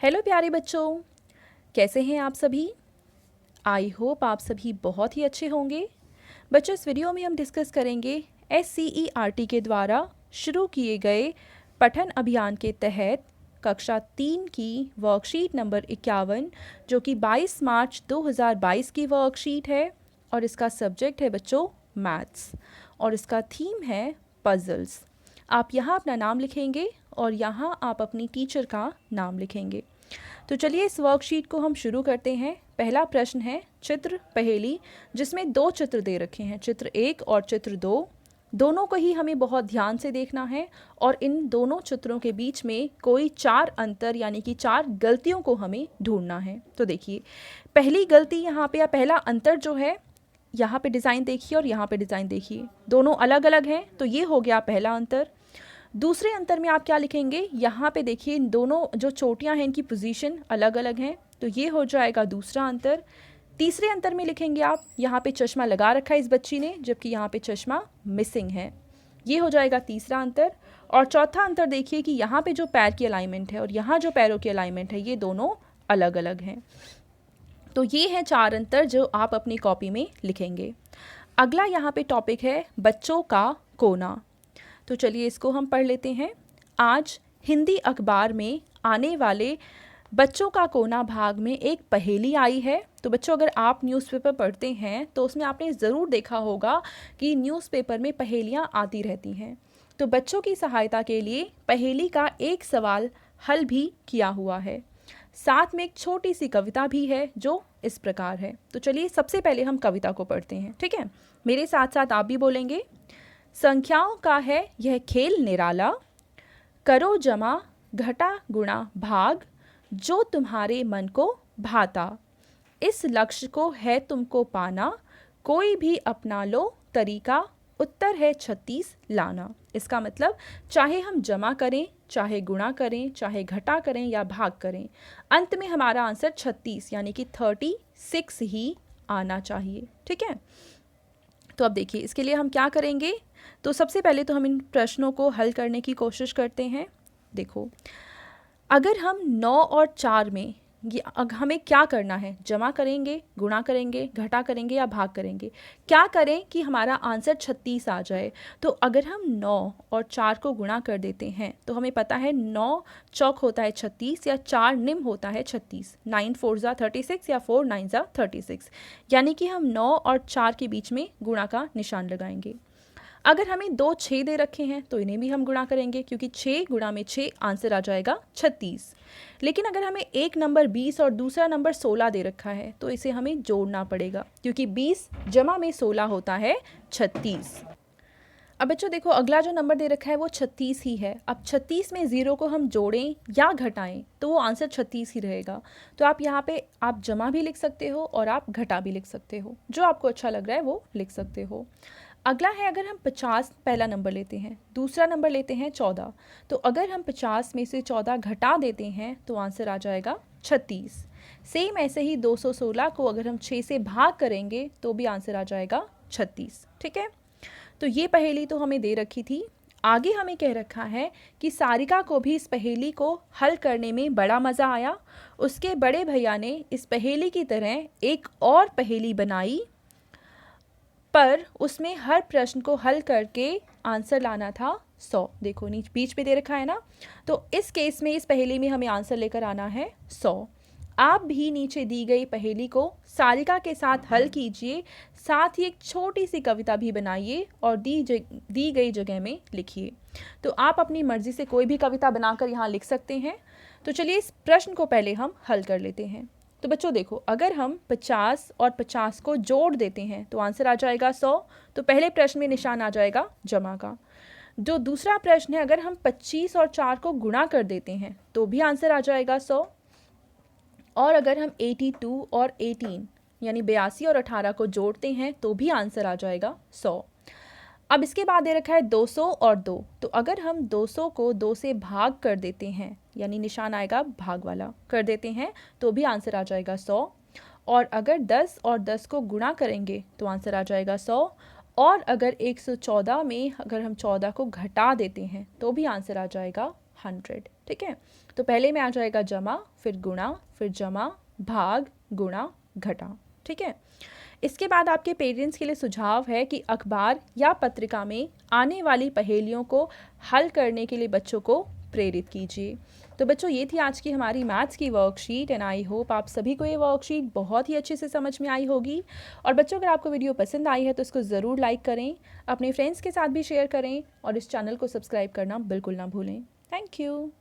Hello प्यारे बच्चों, कैसे हैं आप सभी। आई होप आप सभी बहुत ही अच्छे होंगे। बच्चों, इस वीडियो में हम डिस्कस करेंगे SCERT के द्वारा शुरू किए गए पठन अभियान के तहत कक्षा 3 की वर्कशीट नंबर 51, जो कि 22 मार्च 2022 की वर्कशीट है और इसका सब्जेक्ट है बच्चों मैथ्स और इसका थीम है पजल्स। आप यहाँ अपना नाम लिखेंगे और यहाँ आप अपनी टीचर का नाम लिखेंगे। तो चलिए इस वर्कशीट को हम शुरू करते हैं। पहला प्रश्न है चित्र पहेली, जिसमें दो चित्र दे रखे हैं, चित्र 1 और चित्र 2। दोनों को ही हमें बहुत ध्यान से देखना है और इन दोनों चित्रों के बीच में कोई 4 अंतर यानी कि 4 गलतियों को हमें ढूंढना है। तो देखिए, पहली गलती यहाँ पे या पहला अंतर जो है, यहाँ पे डिज़ाइन देखिए और यहाँ पे डिज़ाइन देखिए, दोनों अलग अलग हैं, तो ये हो गया पहला अंतर। दूसरे अंतर में आप क्या लिखेंगे, यहाँ पे देखिए इन दोनों जो चोटियाँ हैं इनकी पोजीशन अलग अलग हैं, तो ये हो जाएगा दूसरा अंतर। तीसरे अंतर में लिखेंगे आप, यहाँ पे चश्मा लगा रखा है इस बच्ची ने, जबकि यहाँ पे चश्मा मिसिंग है, ये हो जाएगा तीसरा अंतर। और चौथा अंतर देखिए कि यहाँ पे जो पैर की अलाइनमेंट है और यहाँ जो पैरों की अलाइनमेंट है, ये दोनों अलग अलग हैं। तो ये हैं 4 अंतर जो आप अपनी कॉपी में लिखेंगे। अगला यहाँ पे टॉपिक है बच्चों का कोना। तो चलिए इसको हम पढ़ लेते हैं। आज हिंदी अखबार में आने वाले बच्चों का कोना भाग में एक पहेली आई है। तो बच्चों, अगर आप न्यूज़पेपर पढ़ते हैं तो उसमें आपने ज़रूर देखा होगा कि न्यूज़पेपर में पहेलियाँ आती रहती हैं। तो बच्चों की सहायता के लिए पहेली का एक सवाल हल भी किया हुआ है, साथ में एक छोटी सी कविता भी है जो इस प्रकार है। तो चलिए सबसे पहले हम कविता को पढ़ते हैं, ठीक है। मेरे साथ साथ आप भी बोलेंगे। संख्याओं का है यह खेल निराला, करो जमा घटा गुणा भाग, जो तुम्हारे मन को भाता, इस लक्ष्य को है तुमको पाना, कोई भी अपना लो तरीका, उत्तर है 36 लाना। इसका मतलब चाहे हम जमा करें, चाहे गुणा करें, चाहे घटा करें या भाग करें, अंत में हमारा आंसर 36 यानी कि 36 ही आना चाहिए, ठीक है। तो अब देखिए इसके लिए हम क्या करेंगे। तो सबसे पहले तो हम इन प्रश्नों को हल करने की कोशिश करते हैं। देखो, अगर हम 9 और 4 में हमें क्या करना है, जमा करेंगे, गुणा करेंगे, घटा करेंगे या भाग करेंगे, क्या करें कि हमारा आंसर 36 आ जाए। तो अगर हम 9 और 4 को गुणा कर देते हैं तो हमें पता है 9 चौक होता है 36 या 4 निम होता है 36, 9 4 ज़ा 36 या 4 9 ज़ा 36, यानी कि हम 9 और 4 के बीच में गुणा का निशान लगाएंगे। अगर हमें 2 6 दे रखे हैं तो इन्हें भी हम गुणा करेंगे, क्योंकि 6 गुणा में 6 आंसर आ जाएगा 36। लेकिन अगर हमें एक नंबर 20 और दूसरा नंबर 16 दे रखा है तो इसे हमें जोड़ना पड़ेगा, क्योंकि 20 जमा में 16 होता है 36। अब बच्चों देखो, अगला जो नंबर दे रखा है वो 36 ही है। अब 36 में 0 को हम जोड़ें या घटाएं तो वो आंसर 36 ही रहेगा। तो आप यहाँ पे आप जमा भी लिख सकते हो और आप घटा भी लिख सकते हो, जो आपको अच्छा लग रहा है वो लिख सकते हो। अगला है, अगर हम 50 पहला नंबर लेते हैं, दूसरा नंबर लेते हैं 14, तो अगर हम 50 में से 14 घटा देते हैं तो आंसर आ जाएगा 36। सेम ऐसे ही 216 को अगर हम 6 से भाग करेंगे तो भी आंसर आ जाएगा 36, ठीक है। तो ये पहेली तो हमें दे रखी थी। आगे हमें कह रखा है कि सारिका को भी इस पहेली को हल करने में बड़ा मज़ा आया। उसके बड़े भैया ने इस पहेली की तरह एक और पहेली बनाई, पर उसमें हर प्रश्न को हल करके आंसर लाना था 100। देखो बीच में दे रखा है ना, तो इस केस में इस पहेली में हमें आंसर लेकर आना है 100। आप भी नीचे दी गई पहेली को सारिका के साथ हल कीजिए, साथ ही एक छोटी सी कविता भी बनाइए और दी गई जगह में लिखिए। तो आप अपनी मर्जी से कोई भी कविता बनाकर यहाँ लिख सकते हैं। तो चलिए इस प्रश्न को पहले हम हल कर लेते हैं। तो बच्चों देखो, अगर हम 50 और 50 को जोड़ देते हैं तो आंसर आ जाएगा 100। तो पहले प्रश्न में निशान आ जाएगा जमा का। जो दूसरा प्रश्न है, अगर हम 25 और 4 को गुणा कर देते हैं तो भी आंसर आ जाएगा 100। और अगर हम 82 और 18 यानी 82 और 18 को जोड़ते हैं तो भी आंसर आ जाएगा 100। अब इसके बाद दे रखा है 200 और 2, तो अगर हम 200 को 2 से भाग कर देते हैं, यानी निशान आएगा भाग वाला, कर देते हैं तो भी आंसर आ जाएगा 100। और अगर 10 और 10 को गुणा करेंगे तो आंसर आ जाएगा 100। और अगर 114 में अगर हम 14 को घटा देते हैं तो भी आंसर आ जाएगा 100। ठीक है, तो पहले में आ जाएगा जमा, फिर गुणा, फिर जमा, भाग, गुणा, घटा। ठीक है, इसके बाद आपके पेरेंट्स के लिए सुझाव है कि अखबार या पत्रिका में आने वाली पहेलियों को हल करने के लिए बच्चों को प्रेरित कीजिए। तो बच्चों, ये थी आज की हमारी मैथ्स की वर्कशीट एंड आई होप आप सभी को ये वर्कशीट बहुत ही अच्छे से समझ में आई होगी। और बच्चों, अगर आपको वीडियो पसंद आई है तो इसको ज़रूर लाइक करें, अपने फ्रेंड्स के साथ भी शेयर करें और इस चैनल को सब्सक्राइब करना बिल्कुल ना भूलें। Thank you.